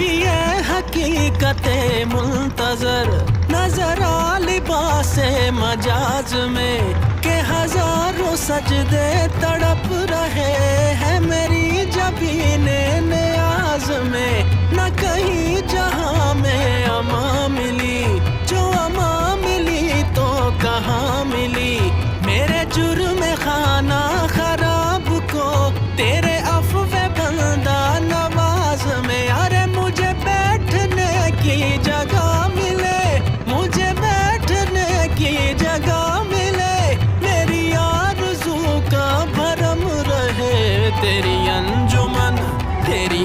भी ये हकीकते मुंतजर नजर आ लिबासे मजाज में के हजारों सजदे तड़प रहे हैं मेरी जबीने नियाज में। न कहीं जहां में अमा मिली, जो अमा मिली तो कहाँ मिली। मेरे जुर्म खाना खराब को तेरे अफ़वे बंदा नवाज में। अरे मुझे बैठने की जगह मिले, मुझे बैठने की जगह मिले, मेरी आरज़ू का भरम रहे। तेरी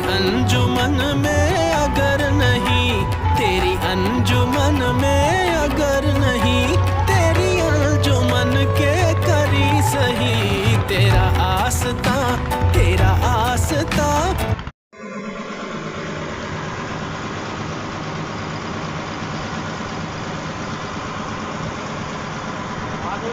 अंजुमन में अगर नहीं, तेरी अंजुमन में अगर नहीं, तेरी अंजुमन के करी सही। तेरा आस्था, तेरा आस्था। आगे